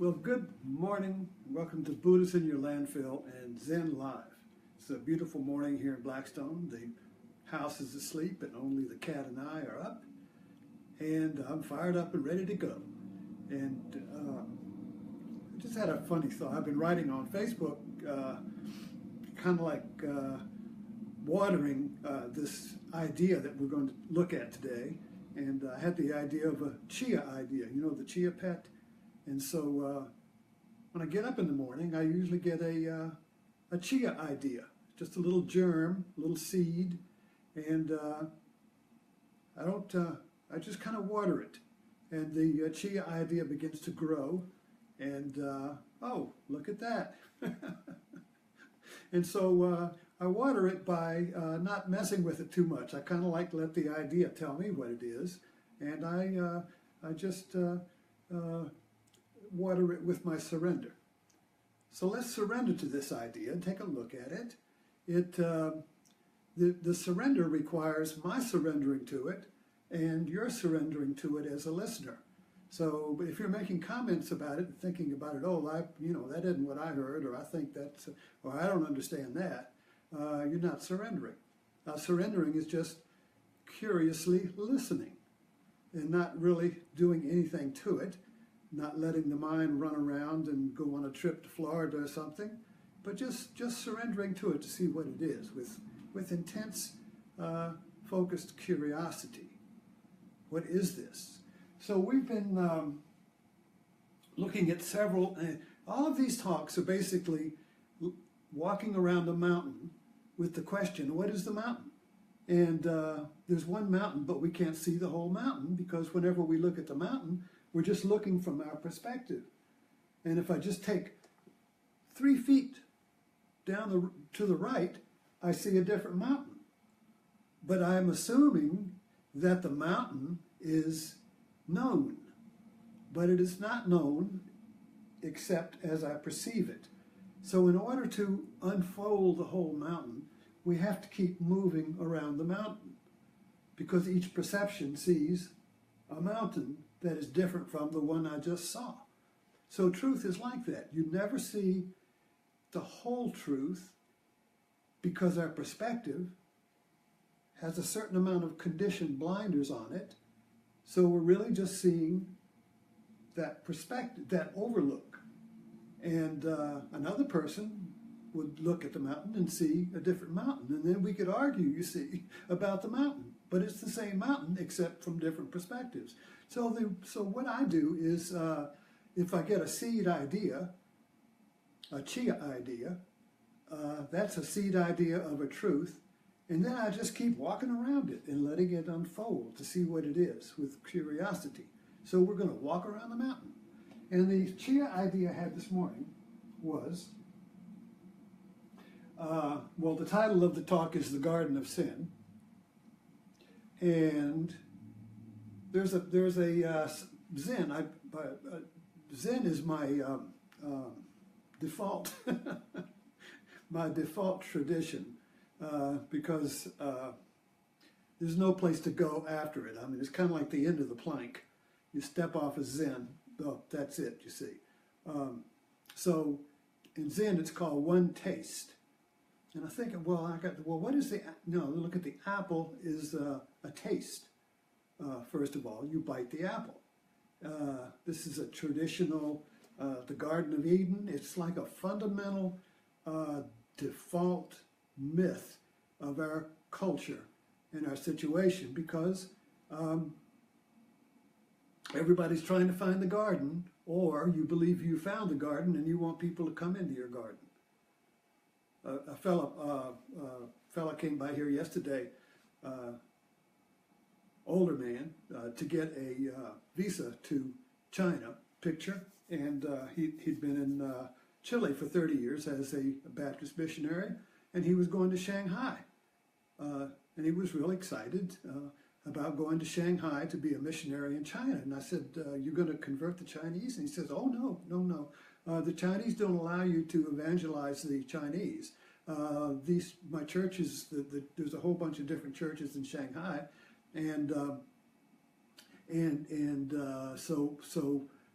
Well, good morning. Welcome to Buddha's in Your Landfill and Zen Live. It's a beautiful morning here in Blackstone. The house is asleep and only the cat and I are up. And I'm fired up and ready to go. And I just had a funny thought. I've been writing on Facebook, kind of like watering this idea that we're going to look at today. And I had the idea of a chia idea, you know, the chia pet. And so when I get up in the morning, I usually get a chia idea, just a little germ, a little seed, and I just kind of water it. And the chia idea begins to grow, and oh, look at that. And so I water it by not messing with it too much. I kind of like to let the idea tell me what it is, and I just water it with my surrender. So let's surrender to this idea and take a look at it. The surrender requires my surrendering to it and your surrendering to it as a listener. So if you're making comments about it and thinking about it, oh, that isn't what I heard, or I think that's, or I don't understand that, you're not surrendering. Surrendering is just curiously listening and not really doing anything to it, not letting the mind run around and go on a trip to Florida or something, but just surrendering to it to see what it is with intense, focused curiosity. What is this? So we've been looking at several, all of these talks are basically walking around a mountain with the question, what is the mountain? And there's one mountain, but we can't see the whole mountain, because whenever we look at the mountain, we're just looking from our perspective. And if I just take 3 feet down to the right, I see a different mountain. But I'm assuming that the mountain is known. But it is not known except as I perceive it. So in order to unfold the whole mountain, we have to keep moving around the mountain, because each perception sees a mountain that is different from the one I just saw. So truth is like that. You never see the whole truth, because our perspective has a certain amount of conditioned blinders on it. So we're really just seeing that perspective, that overlook. And another person would look at the mountain and see a different mountain. And then we could argue, you see, about the mountain. But it's the same mountain, except from different perspectives. So what I do is, if I get a seed idea, a chia idea, that's a seed idea of a truth, and then I just keep walking around it and letting it unfold to see what it is with curiosity. So we're going to walk around the mountain. And the chia idea I had this morning was, well, the title of the talk is The Garden of Sin. And there's a Zen. Zen is my default my default tradition, because there's no place to go after it. I mean, it's kind of like the end of the plank. You step off of Zen, oh, that's it, you see. So in Zen, it's called One Taste. And I think, well, what is look at the apple is a taste. First of all, you bite the apple. This is a traditional, the Garden of Eden. It's like a fundamental default myth of our culture and our situation, because everybody's trying to find the garden, or you believe you found the garden and you want people to come into your garden. A fella came by here yesterday, older man, to get a visa to China, picture, and he'd been in Chile for 30 years as a Baptist missionary, and he was going to Shanghai. And he was really excited about going to Shanghai to be a missionary in China. And I said, you're going to convert the Chinese? And he says, oh, no. The Chinese don't allow you to evangelize the Chinese. My churches, there's a whole bunch of different churches in Shanghai, and so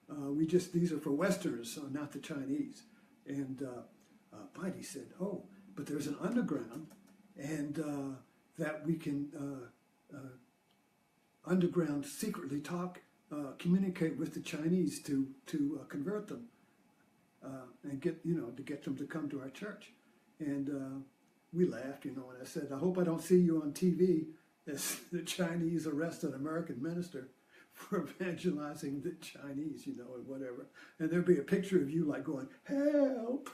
These are for Westerners, so not the Chinese. And Bitey said, oh, but there's an underground, and that we can underground secretly communicate with the Chinese to convert them and to get them to come to our church. And we laughed, and I said, I hope I don't see you on TV as the Chinese arrest an American minister for evangelizing the Chinese, and whatever. And there'd be a picture of you like going, help.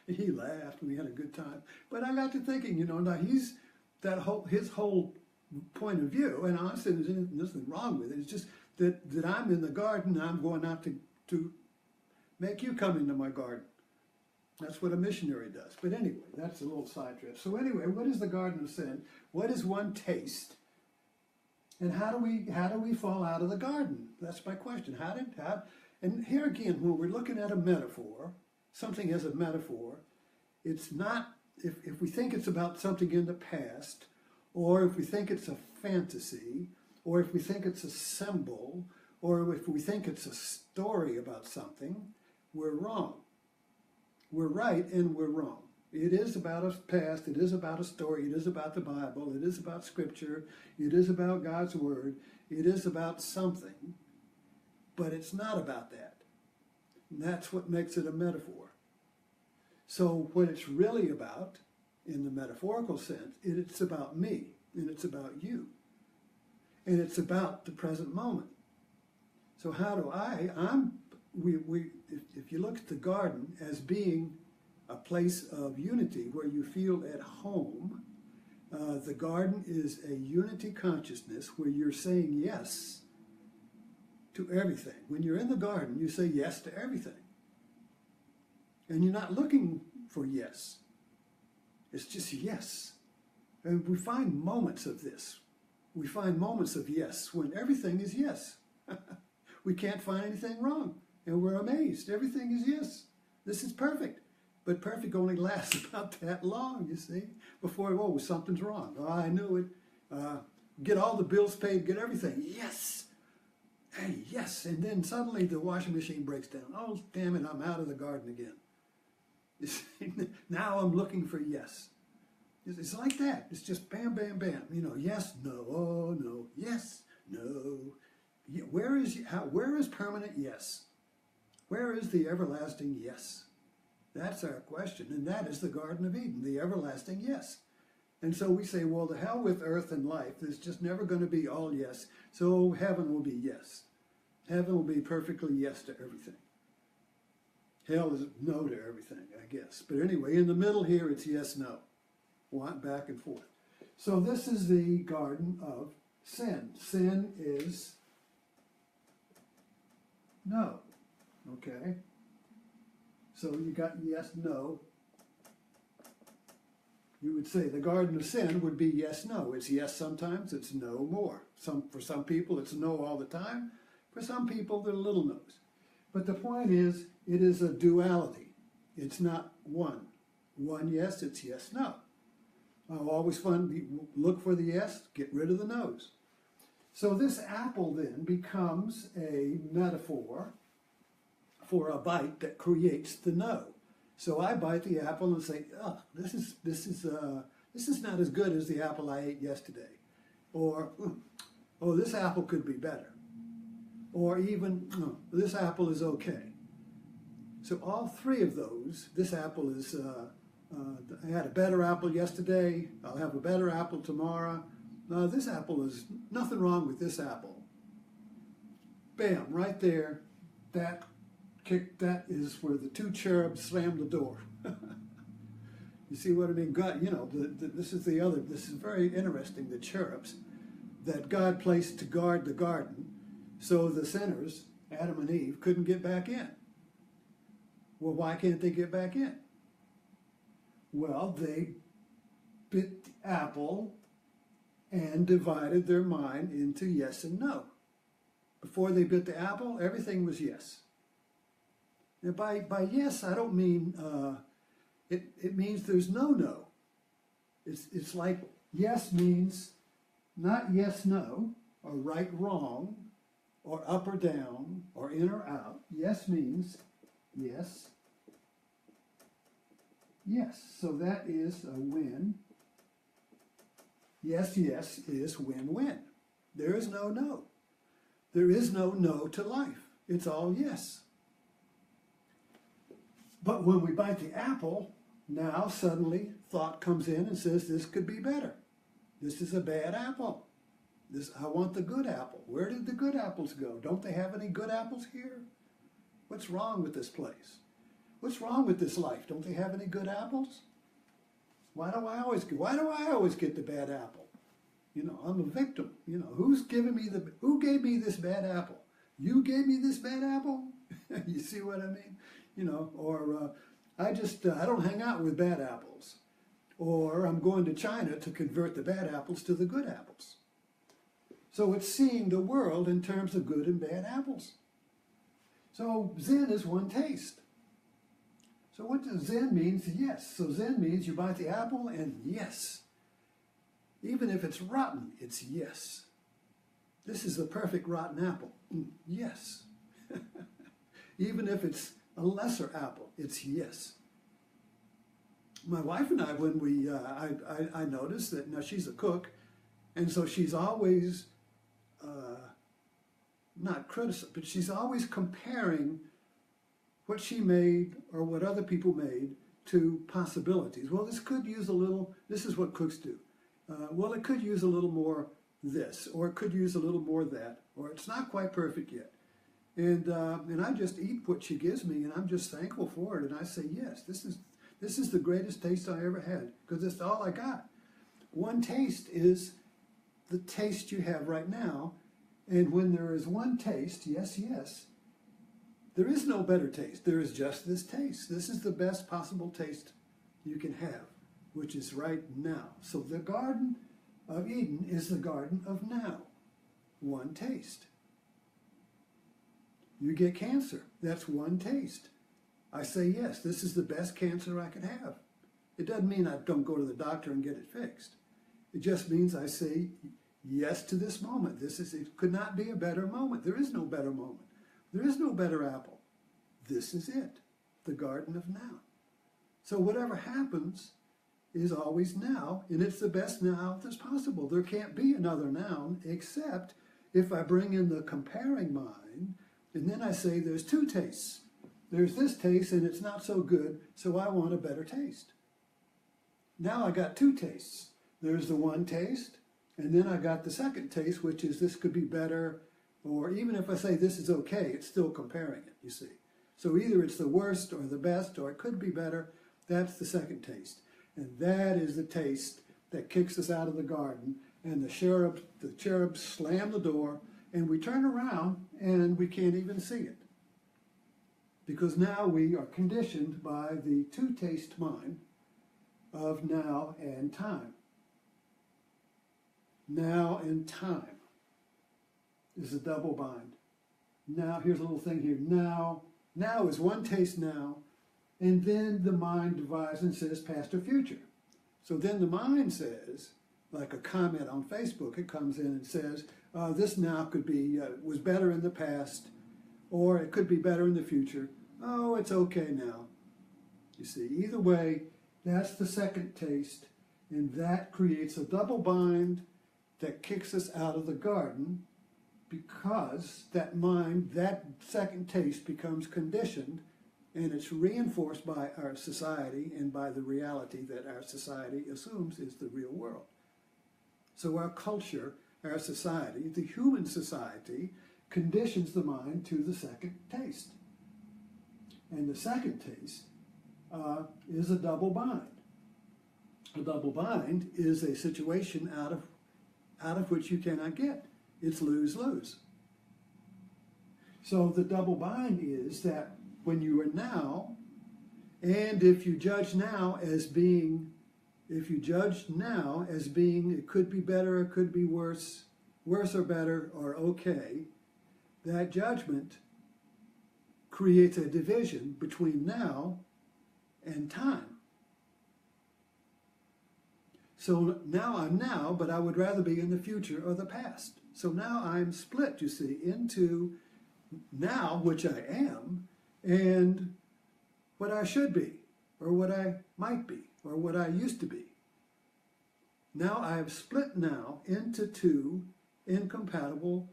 He laughed, and we had a good time. But I got to thinking, now his whole point of view, and honestly, there's nothing wrong with it. It's just that I'm in the garden, I'm going out to make you come into my garden. That's what a missionary does. But anyway, that's a little side trip. So anyway, what is the Garden of Sin? What is one taste? And how do we fall out of the garden? That's my question. And here again, when we're looking at a metaphor, something as a metaphor, it's not, if we think it's about something in the past, or if we think it's a fantasy, or if we think it's a symbol, or if we think it's a story about something, we're wrong. We're right and we're wrong. It is about a past, it is about a story, it is about the Bible, it is about Scripture, it is about God's Word, it is about something, but it's not about that. And that's what makes it a metaphor. So what it's really about, in the metaphorical sense, it's about me, and it's about you, and it's about the present moment. So how do if you look at the garden as being a place of unity where you feel at home, the garden is a unity consciousness where you're saying yes to everything. When you're in the garden, you say yes to everything. And you're not looking for yes. It's just yes. And we find moments of this. We find moments of yes when everything is yes. We can't find anything wrong. And we're amazed. Everything is yes. This is perfect. But perfect only lasts about that long, you see, before, oh, something's wrong. Oh, I knew it. Get all the bills paid, get everything. Yes. Hey, yes. And then suddenly the washing machine breaks down. Oh, damn it, I'm out of the garden again. You see, now I'm looking for yes. It's like that. It's just bam, bam, bam. Yes, no, oh, no, yes, no. Where is permanent yes? Where is the everlasting yes? That's our question, and that is the Garden of Eden, the everlasting yes. And so we say, well, to hell with earth and life. There's just never going to be all yes. So heaven will be yes. Heaven will be perfectly yes to everything. Hell is no to everything, I guess. But anyway, in the middle here, it's yes, no. Want back and forth. So this is the Garden of Sin. Sin is no. Okay? So you got yes, no. You would say the Garden of Sin would be yes, no. It's yes sometimes, it's no more. For some people, it's no all the time. For some people, they're little no's. But the point is, it is a duality. It's not one. One yes, it's yes, no. Always fun, look for the yes, get rid of the no's. So this apple then becomes a metaphor for a bite that creates the no. So I bite the apple and say, oh, this is not as good as the apple I ate yesterday. Or, oh, this apple could be better. Or even, no, this apple is okay. So all three of those, this apple is, I had a better apple yesterday, I'll have a better apple tomorrow. No, this apple is, nothing wrong with this apple. Bam, right there, that is where the two cherubs slammed the door. You see what I mean? God, this is very interesting, the cherubs that God placed to guard the garden so the sinners, Adam and Eve, couldn't get back in. Well, why can't they get back in? Well, they bit the apple and divided their mind into yes and no. Before they bit the apple, everything was yes. Now, by yes, I don't mean, it means there's no. It's like yes means not yes, no, or right, wrong. or up or down, or in or out. Yes means yes, yes. So that is a win. Yes, yes is win-win. There is no no. There is no no to life. It's all yes. But when we bite the apple, now suddenly thought comes in and says, this could be better. This is a bad apple. I want the good apple. Where did the good apples go? Don't they have any good apples here? What's wrong with this place? What's wrong with this life? Don't they have any good apples? Why do I always get the bad apple? You know, I'm a victim. You know, who gave me this bad apple? You gave me this bad apple? You see what I mean? You know, or I don't hang out with bad apples. Or I'm going to China to convert the bad apples to the good apples. So it's seeing the world in terms of good and bad apples. So Zen is one taste. So what does Zen means? Yes. So Zen means you bite the apple and yes. Even if it's rotten, it's yes. This is the perfect rotten apple. Yes. Even if it's a lesser apple, it's yes. My wife and I, when I noticed that, now she's a cook, and so she's always, not criticism, but she's always comparing what she made or what other people made to possibilities. Well, this could use a little, this is what cooks do. Well, it could use a little more this, or it could use a little more that, or it's not quite perfect yet. And I just eat what she gives me, and I'm just thankful for it. And I say, yes, this is the greatest taste I ever had, because it's all I got. One taste is the taste you have right now. And when there is one taste, yes, yes, there is no better taste. There is just this taste. This is the best possible taste you can have, which is right now. So the Garden of Eden is the garden of now. One taste. You get cancer. That's one taste. I say, yes, this is the best cancer I could have. It doesn't mean I don't go to the doctor and get it fixed. It just means I say yes to this moment. It could not be a better moment. There is no better moment. There is no better apple. This is it, the garden of now. So whatever happens is always now, and it's the best now that's possible. There can't be another noun except if I bring in the comparing mind, and then I say there's two tastes. There's this taste, and it's not so good, so I want a better taste. Now I got two tastes. There's the one taste, and then I got the second taste, which is this could be better, or even if I say this is okay, it's still comparing it, you see. So either it's the worst or the best, or it could be better. That's the second taste. And that is the taste that kicks us out of the garden, and the cherubs slam the door, and we turn around, and we can't even see it. Because now we are conditioned by the two-taste mind of now and time. Now and time is a double bind. Now, here's a little thing here. Now is one taste now, and then the mind divides and says past or future. So then the mind says, like a comment on Facebook, it comes in and says, this now could be, was better in the past, or it could be better in the future. Oh, it's okay now. You see, either way, that's the second taste, and that creates a double bind that kicks us out of the garden, because that mind, that second taste becomes conditioned, and it's reinforced by our society and by the reality that our society assumes is the real world. So our culture, our society, the human society, conditions the mind to the second taste. And the second taste is a double bind. A double bind is a situation out of which you cannot get. It's lose-lose. So the double bind is that when you are now, and if you judge now as being, it could be better, it could be worse or better, or okay, that judgment creates a division between now and time. So now I'm now, but I would rather be in the future or the past. So now I'm split, you see, into now, which I am, and what I should be, or what I might be, or what I used to be. Now I have split now into two incompatible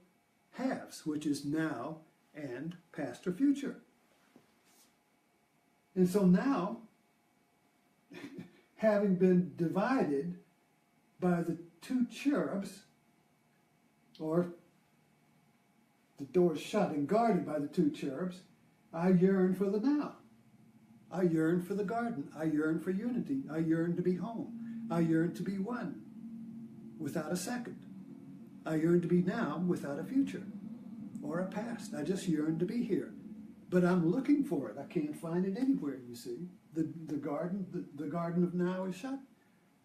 halves, which is now and past or future. And so now, having been divided by the two cherubs, or the door shut and guarded by the two cherubs, I yearn for the now. I yearn for the garden. I yearn for unity. I yearn to be home. I yearn to be one without a second. I yearn to be now without a future or a past. I just yearn to be here. But I'm looking for it. I can't find it anywhere, you see. The garden of now is shut.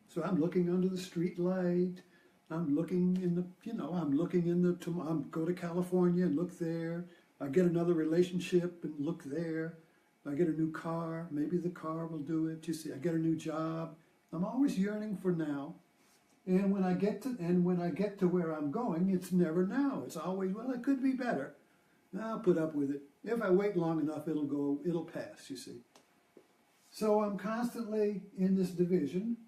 So I'm looking under the street light. I'm looking in the, I go to California and look there. I get another relationship and look there. I get a new car, maybe the car will do it. You see, I get a new job. I'm always yearning for now. And when I get to where I'm going, it's never now. It's always, well, it could be better. I'll put up with it. If I wait long enough, it'll pass, you see. So I'm constantly in this division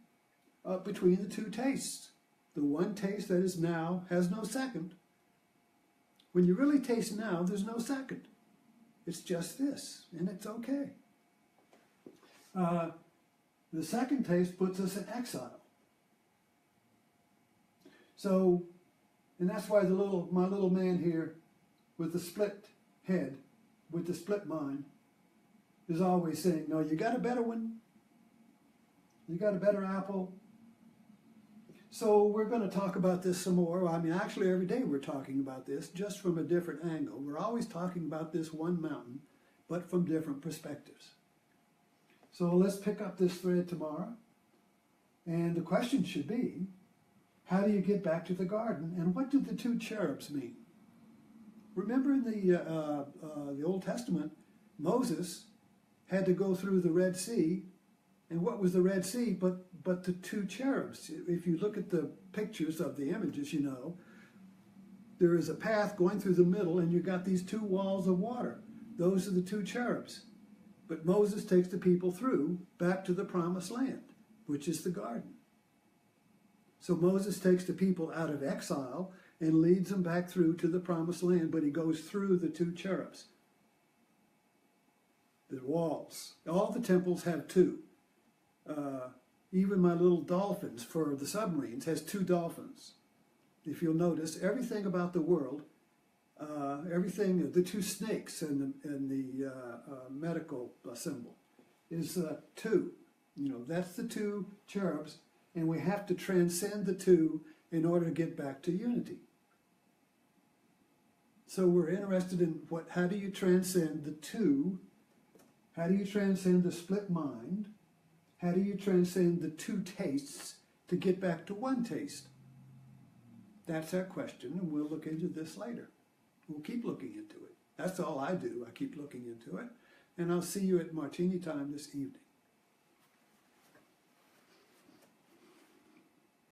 between the two tastes. The one taste that is now has no second. When you really taste now, there's no second. It's just this, and it's okay. The second taste puts us in exile. So, and that's why my little man here with the split head, with the split mind, is always saying, no, you got a better one. You got a better apple. So we're going to talk about this some more. I mean, actually every day we're talking about this, just from a different angle. We're always talking about this one mountain, but from different perspectives. So let's pick up this thread tomorrow. And the question should be, how do you get back to the garden? And what do the two cherubs mean? Remember in the Old Testament, Moses had to go through the Red Sea. And what was the Red Sea but the two cherubs? If you look at the pictures of the images, you know, there is a path going through the middle, and you've got these two walls of water. Those are the two cherubs. But Moses takes the people through back to the promised land, which is the garden. So Moses takes the people out of exile and leads them back through to the promised land, but he goes through the two cherubs. The walls. All the temples have two. Even my little dolphins for the submarines has two dolphins. If you'll notice, everything about the world, everything, the two snakes and the medical symbol is two. You know, that's the two cherubs, and we have to transcend the two in order to get back to unity. So we're interested in how do you transcend the two? How do you transcend the split mind? How do you transcend the two tastes to get back to one taste? That's our question, and we'll look into this later. We'll keep looking into it. That's all I do. I keep looking into it. And I'll see you at Martini time this evening.